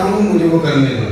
ہوں مجھے وہ کرنے دو.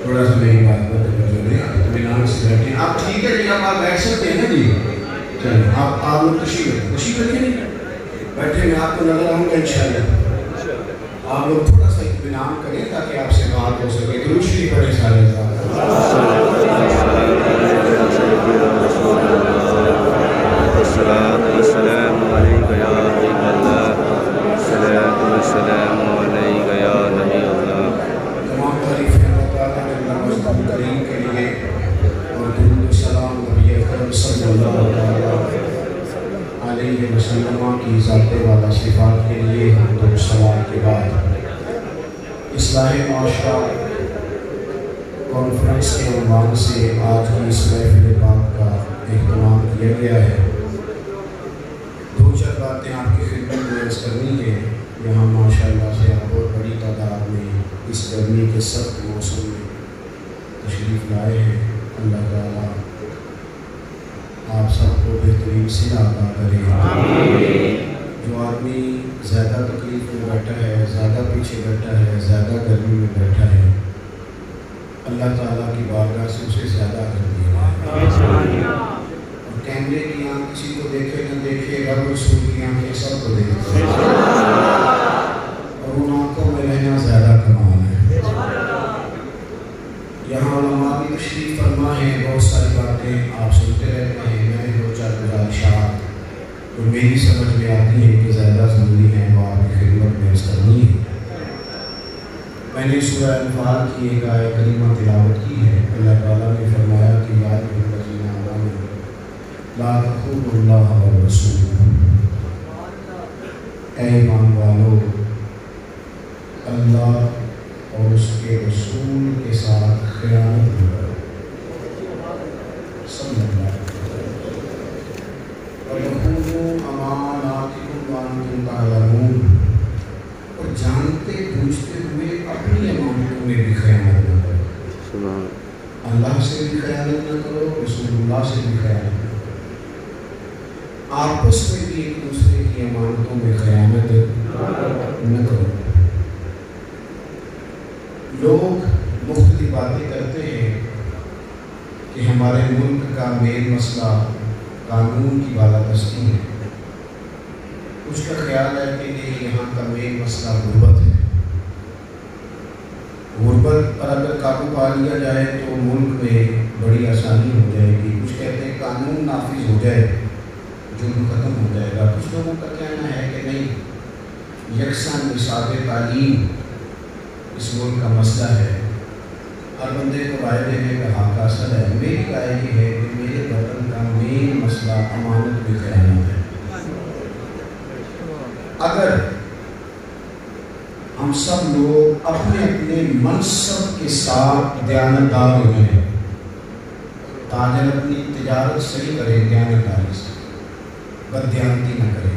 تھوڑا سا میری بات پر توجہ دیں, اطمینان سے بیٹھیں. آپ ٹھیک ہے جی, آپ بیٹھ سکتے ہیں نا جی. چلیں آپ لوگ تشریف رکھیں نہیں بیٹھے, میں آپ کو نظر آؤں گا انشاءاللہ. آپ لوگ تھوڑا سا اطمینان کریں تاکہ آپ سے بات ہو سکے. درود شریف پڑھیں سارے السلام علیکم یا حبیب اللہ, السلام علیکم یا نبی اللہ. تمام تعریفیں اللہ تعالیٰ نے اللہ مجد کریم کے لیے, اور درود و سلام نبی اکرم صلی اللہ علیہ وسلم کی ذات والا صفات کے لیے حمد و ثنا کے بعد اصلاح معاشرہ کانفرنس کے عنوان سے آج کی اس محفل پاک کا اہتمام کیا گیا ہے. دو چار باتیں آپ کی خدمت میں عرض کرنی ہے. یہاں ماشاءاللہ سے آپ بہت بڑی تعداد میں اس گرمی کے سخت موسم میں تشریف لائے ہیں. اللہ تعالیٰ آپ سب کو بہترین صحت عطا کرے. جو آدمی زیادہ تکلیف میں بیٹھا ہے, زیادہ پیچھے بیٹھا ہے, زیادہ گرمی میں بیٹھا ہے, اللہ تعالیٰ کی بارگاہ سے اسے زیادہ کر دیا. اور کیمرے کی آنکھ کسی کو دیکھے نہ دیکھے, رب رسول کی آنکھیں سب کو دیکھتے ہیں, اور ان آنکھوں میں رہنا زیادہ کمال ہے. یہاں علماء بھی تشریف فرما ہے, بہت ساری باتیں آپ سنتے رہتے ہیں. میں دو چار گزارشات جو میری سمجھ میں آتی ہے کہ زیادہ ضروری ہیں وہ آپ کی خدمت میں عرض کرنی ہے. میں نے سورہ انفال کی ایک آیت کریمہ تلاوت کی ہے. اللہ تعالیٰ نے فرمایا کہ یا الذین آمنوا لا تخونوا اللہ والرسول, اے ایمان والو اللہ اور اس کے رسول کے ساتھ خیانت نہ کرو. صلی اللہ علیہ وسلم. وَيَخُونُوا أَمَانَاتِكُمْ وَأَنْتُمْ تَعْلَمُونَ, اور جانتے بوجھتے ہوئے اپنی امانتوں میں بھی خیانت نہ کرو. اللہ سے بھی خیانت نہ کرو, رسول اللہ سے بھی خیانت نہ کرو. آپس میں بھی ایک دوسرے کی امانتوں میں خیانت نہ کرو. لوگ مختلف باتیں کرتے ہیں کہ ہمارے ملک کا مین مسئلہ قانون کی بالادستی ہے. کچھ کا خیال ہے کہ یہاں کا مین مسئلہ غربت ہے. غربت پر اگر قابو پا لیا جائے تو ملک میں بڑی آسانی ہو جائے گی. کچھ کہتے ہیں قانون نافذ ہو جائے, جرم ختم ہو جائے گا. کچھ لوگوں کا کہنا ہے کہ نہیں, یکساں نصاب تعلیم اس ملک کا مسئلہ ہے, ہر بندے کو رائے دینے کا حق حاصل ہے. میری رائے یہ ہے کہ میرے وطن کا مین مسئلہ امانت میں خیانت ہے. اگر ہم سب لوگ اپنے اپنے منصب کے ساتھ دیانتدار ہو جائیں, تاجر اپنی تجارت صحیح کرے دیانتداری سے, بددیانتی نہ کرے.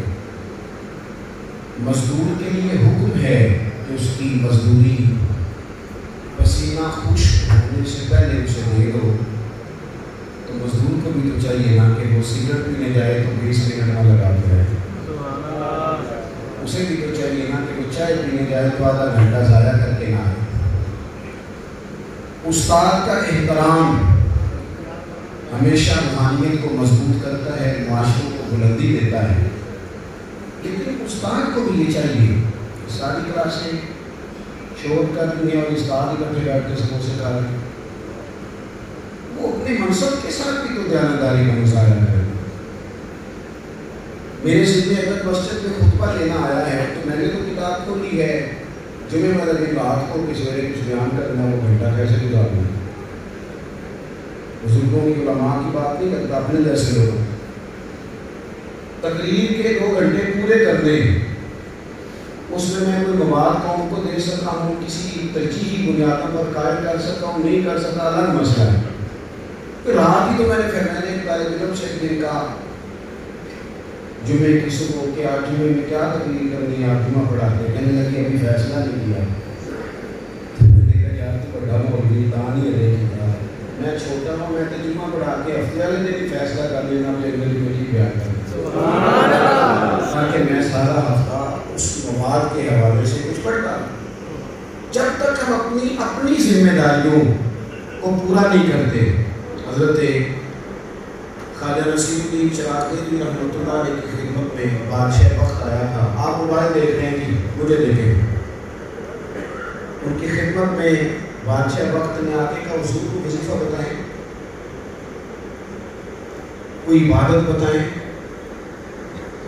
مزدور کے لیے حکم ہے کہ اس کی مزدوری پسینہ خشک ہونے سے پہلے اسے دے دو. تو مزدور کو بھی تو چاہیے نا کہ وہ سگریٹ پینے جائے تو 20 منٹ نہ لگاتے رہے. اسے بھی تو چاہیے نا کہ وہ چائے پینے جائے تو آدھا گھنٹہ ضائع کر کے نہ آئے. استاد کا احترام ہمیشہ روحانیت کو مضبوط کرتا ہے, معاشروں کو بلندی دیتا ہے. لیکن استاد کو بھی یہ چاہیے, ساری کلاسیں شور کر دیں اور استاد اکٹھے بیٹھ کے سموسے کھا رہے ہیں, وہ اپنے منصب کے ساتھ بھی تو دیانتداری کا مظاہرہ کرے. میرے ذمہ اگر مسجد میں خطبہ لینا آیا ہے تو میں نے تو کتاب کو لی ہے, جمعے والے دن رات کو کسی وجہ کچھ بیان کرنا, وہ گھنٹہ کیسے گزارنا. بزرگوں کی علماء کی بات نہیں کرتا, اپنے جیسے لوگ تقریر کے 2 گھنٹے پورے کر دیں, اس میں کوئی مواد قوم کو دے سکتا ہوں, کسی ترجیحی بنیادوں پر قائم کر سکتا ہوں, نہیں کر سکتا, الگ مسئلہ ہے. رات ہی تو میں نے ایک طالب علم سے ایک دن کہا, جمعے کی صبح کے 8ویں میں کیا تقریر کرنی ہے, آپ جمعہ پڑھاتے ہیں. کہنے لگی ابھی فیصلہ نہیں کیا. میں نے کہا یار تو بڑا مولوی دان ہی رہے گا, میں چھوٹا ہوں, میں تو جمعہ پڑھا کے ہفتے والے دن ہی فیصلہ کر لینا, پھر میری بیٹی بیان کرنا, تاکہ میں سارا ہفتہ اس مواد کے حوالے اپنی ذمہ داریوں کو پورا نہیں کرتے. حضرت خواجہ نصیر الدین چراغ دیوی رحمۃ اللہ علیہ کی خدمت میں بادشاہ وقت آیا تھا. آپ موبائل دیکھ رہے ہیں کہ مجھے دیکھیں. ان کی خدمت میں بادشاہ وقت نے آ کے کہا حضور کو وظیفہ بتائیں, کوئی عبادت بتائیں.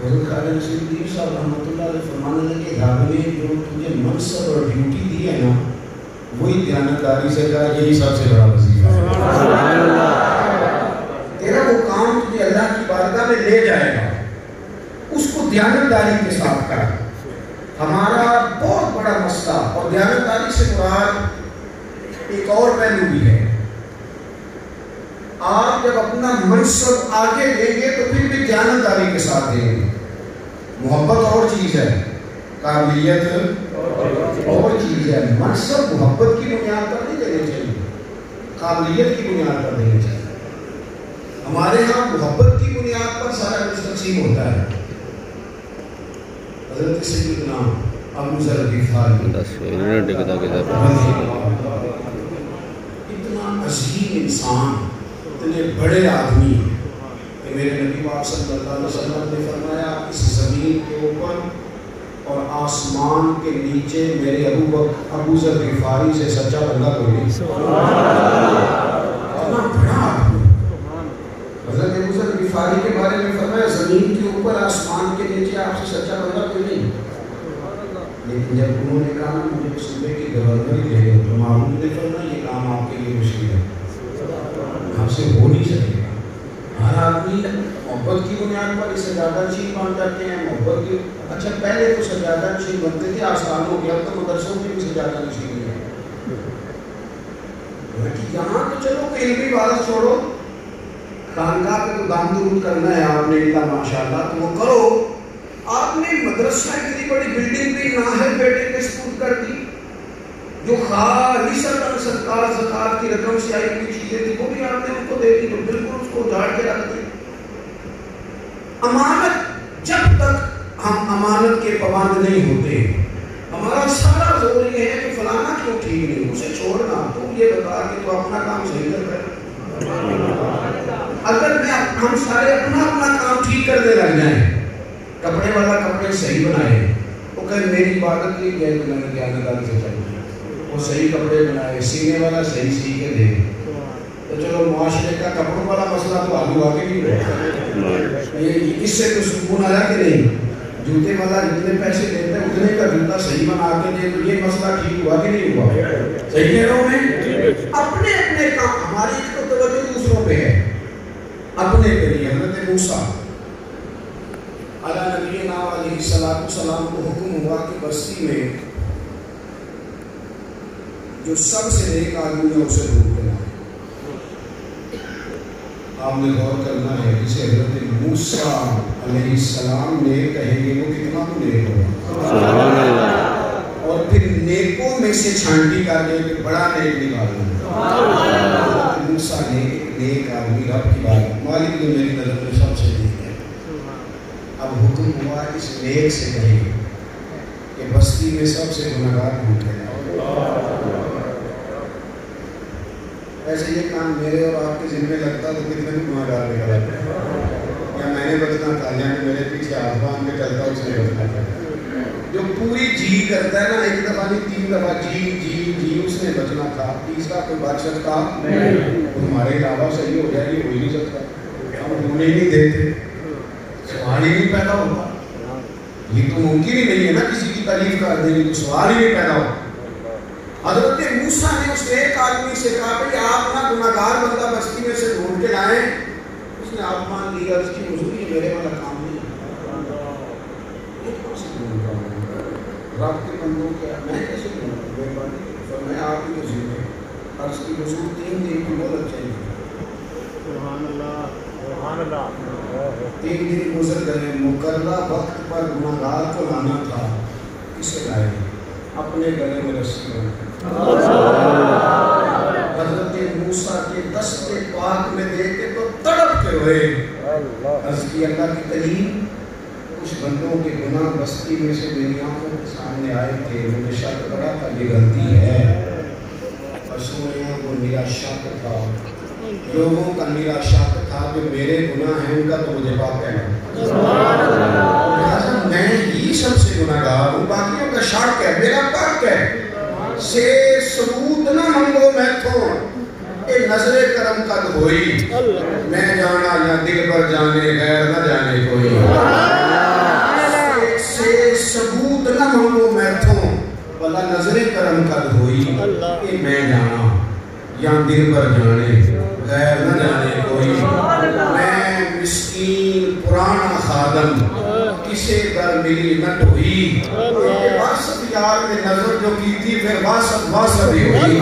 حضرت خواجہ نصیر الدین صاحب رحمۃ اللہ علیہ فرمانے لگے کہ رب نے جو تجھے منصب اور ڈیوٹی دی ہے نا وہی دیانتداری سے کہا یہی سب سے بڑا وظیفہ ہے. تیرا وہ کام تجھے اللہ کی بارگاہ میں لے جائے گا اس کو دیانتداری کے ساتھ کر. ہمارا بہت بڑا مسئلہ, اور دیانتداری سے مراد ایک اور پہلو بھی ہے. آپ جب اپنا منصب آگے دیں گے تو پھر بھی دیانتداری کے ساتھ دیں گے. محبت اور چیز ہے, قابلیت اور چیز ہے. منصب محبت کی بنیاد پر نہیں دینے چاہیے, قابلیت کی بنیاد پر دینے چاہیے. ہمارے ہاں محبت کی بنیاد پر سارا کچھ تقسیم ہوتا ہے. حضرت سیدنا ابو ذر غفاری اتنا عظیم انسان, اتنے بڑے آدمی کہ میرے نبی پاک صلی اللہ علیہ وسلم نے فرمایا اس زمین کے اوپر اور آسمان کے نیچے میرے ابو ذر غفاری سے سچا بندہ کوئی نہیں. اتنا بڑا آدمی. حضرت ابو ذر غفاری کے بارے میں فرمایا زمین کے اوپر آسمان کے نیچے آپ سے سچا بندہ کوئی نہیں. لیکن جب انہوں نے کہا مجھے صوبے کی گورنری دے دو تو معلوم نے فرمایا یہ کام آپ کے لیے مشکل ہے, آپ سے ہو نہیں سکے گا. ہر آدمی محبت کی بنیاد پر اس سجادہ نشین بن جاتے ہیں. محبت کی اچھا پہلے تو سجادہ نشین بنتے تھے, آسان ہو گیا تو مدرسوں میں بھی سجادہ نشین ہے. یہاں تو چلو کہ علمی بات چھوڑو, خانقاہ پہ تو دام درود کرنا ہے آپ نے اللہ ماشاءاللہ تو وہ کرو. آپ نے مدرسہ اتنی بڑی بلڈنگ بھی ناہل بیٹے کے سپورٹ کر دی, جو خالصتاً سرکار زکات کی رقم سے آئی ہوئی چیزیں تھی وہ بھی آپ نے ان کو دے دی, تو بالکل اس کو اجاڑ کے رکھ دی. امانت جب تک ہم امانت کے پابند نہیں ہوتے, ہمارا سارا زور یہ ہے کہ فلانا کیوں ٹھیک نہیں, اسے چھوڑنا, تو یہ بتا کہ تو اپنا کام صحیح کر رہے. اگر ہم سارے اپنا کام ٹھیک کرنے لگ جائیں, کپڑے والا کپڑے صحیح بنائے, وہ کہے میری عبادت نہیں ہے تو میں نے دیانتداری سے چاہیے, وہ صحیح کپڑے بنائے, سینے والا صحیح سی کے دے, تو چلو معاشرے کا کپڑوں والا مسئلہ تو آگے نہیں رہتا. اس سے تو سکون آیا کہ نہیں, جوتے والا جتنے پیسے دیتا ہے اتنے کا جوتا صحیح بنا کے دے, تو یہ مسئلہ ٹھیک ہوا کہ نہیں ہوا. صحیح کہہ رہا ہوں میں. اپنے کام, ہماری تو توجہ دوسروں پہ ہے, اپنے پہ نہیں. حضرت موسیٰ علیہ نبی علیہ السلام کو حکم ہوا کہ بستی میں جو سب سے نیک آدمی ہے اسے ڈھونڈ کے لائیں. آپ نے غور کرنا ہے, جسے حضرت موسیٰ علیہ السلام نے کہیں گے وہ کتنا تو نیک ہوگا, اور پھر نیکوں میں سے چھانٹی کر کے بڑا نیک نکالنا. حضرت موسیٰ نے ایک نیک آدمی رب کی بات, مالک نے میری نظر میں سب سے نیک ہے. اب حکم ہوا اس نیک سے کہیں کہ بستی میں سب سے گناہگار ڈھونڈ کے لائیں. ایسے یہ کام میرے اور آپ کے ذمہ لگتا تو کتنے بھی گناہگار نکل آتے, یا میں نے بچنا تھا, یا میرے پیچھے آسمان میں چلتا اس نے بچنا تھا. جو پوری جی کرتا ہے نا, ایک دفعہ نہیں 3 دفعہ جی اس نے بچنا تھا, تیسرا کوئی بچ سکتا تمہارے علاوہ صحیح ہو جائے, یہ ہو ہی نہیں سکتا. ہم ڈھونڈنے ہی نہیں دیتے, سوال ہی نہیں پیدا ہوتا. یہ تو ممکن ہی نہیں ہے نا کسی کی تعریف کر دینے, تو سوال ہی نہیں پیدا ہوتا. حضرت موسیٰ نے اس ایک آدمی سے کہا بھئی آپ نا گناہگار بندہ بستی میں سے ڈھونڈ کے لائیں. اس نے آپ مان لیا, اس کی مزدوری میرے والا کام نہیں ہے. یہ کون سے ڈھونڈ رہا ہوں رب کے بندوں کے, میں کیسے ڈھونڈ رہا ہوں. فرمایا آپ کی وزیر ہے, عرض کی وزور 3 دن کی مہلت چاہیے. سبحان اللہ, سبحان اللہ. 3 دن گزر گئے, مقررہ وقت پر گناہگار کو لانا تھا, کسے لائے؟ اپنے گلے میں رسی بن. حضرت موسیٰ کے دست پاک میں دیکھے تو تڑپتے ہوئے عرض کی اللہ کی کریم, کچھ بندوں کے گناہ بستی میں سے میری آنکھوں کے سامنے آئے تھے, مجھے شک پڑا تھا یہ غلطی ہے, سونے وہ میرا شک تھا، لوگوں کا میرا شک تھا کہ میرے گناہ ہیں ان کا تو مجھے پاک کہنا، لہٰذا میں ہی سب سے گناہ گار ہوں، باقیوں کا شک ہے، میرا پاک ہے، سے ثبوت نہ منگو میں تھو اے نظر کرم قد ہوئی، میں جانا یا دل پر جانے غیر نہ جانے کوئی، سے ثبوت نہ منگو میں تھو بلا نظر کرم قد ہوئی، اے میں جانا یا دل پر جانے غیر نہ جانے کوئی، میں مسکین پرانا خادم کسے در ملی نہ ٹوئی، واسط یار نے نظر جو کی تھی پھر واسط ہی ہوئی،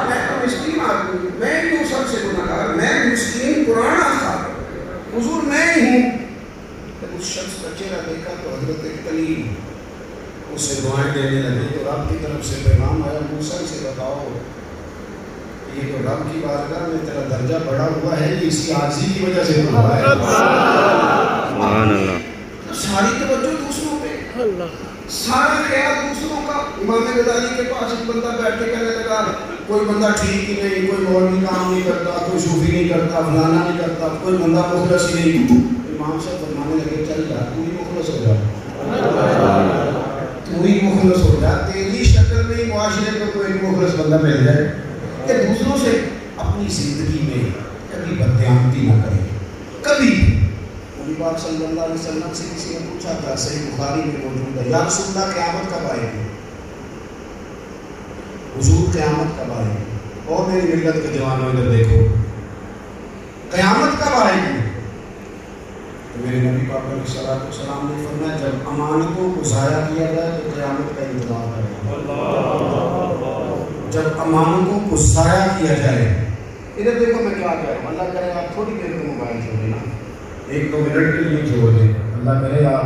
میں تو مسکین آدمی، میں تو سب سے گناہگار، میں مسکین پرانا خادم، حضور میں ہی ہوں۔ جب اس شخص کا چہرہ دیکھا تو حضرت کلیم اسے دعائیں دینے لگے، تو رب کی طرف سے پیغام آیا، موسیٰ سے بتاؤ یہ تو رب کی بارگاہ میں تیرا درجہ بڑھا ہوا ہے، یہ اس کی عاجزی کی وجہ سے ہوا ہے۔ سبحان اللہ۔ ساری توجہ دوسروں پہ، سارا خیال دوسروں کا۔ امام غزالی کے پاس ایک بندہ بیٹھ کے کہنے لگا کوئی بندہ ٹھیک ہی نہیں، کوئی مولوی کام نہیں کرتا، کوئی صوفی نہیں کرتا، فلانا نہیں کرتا، کوئی بندہ مخلص ہی نہیں۔ امام صاحب فرمانے لگے چل جا تو ہی مخلص ہو جا، تو ہی مخلص ہو جا، تیری شکل میں معاشرے کو کوئی مخلص بندہ مل جائے کہ دوسروں سے اپنی زندگی میں کبھی بددیانتی نہ کرے، کبھی۔ نبی پاک صلی اللہ علیہ وسلم سے کسی نے پوچھا تھا، صحیح بخاری میں موجود ہے، یا رسول اللہ قیامت کب آئے گی؟ حضور قیامت کب آئے گی؟ اور میری ملت کے جوانوں ادھر دیکھو، قیامت کب آئے گی؟ تو میرے نبی پاک علیہ السلام نے فرمایا جب امانتوں کو ضائع کیا جائے تو قیامت کا انتظار کریں، جب امانتوں کو ضائع کیا جائے۔ ادھر دیکھو میں کیا کہہ رہا ہوں، اللہ کرے آپ تھوڑی دیر میں موبائل چھوڑیں نا، 1-2 منٹ کے لیے چھوڑ دیں، اللہ کرے آپ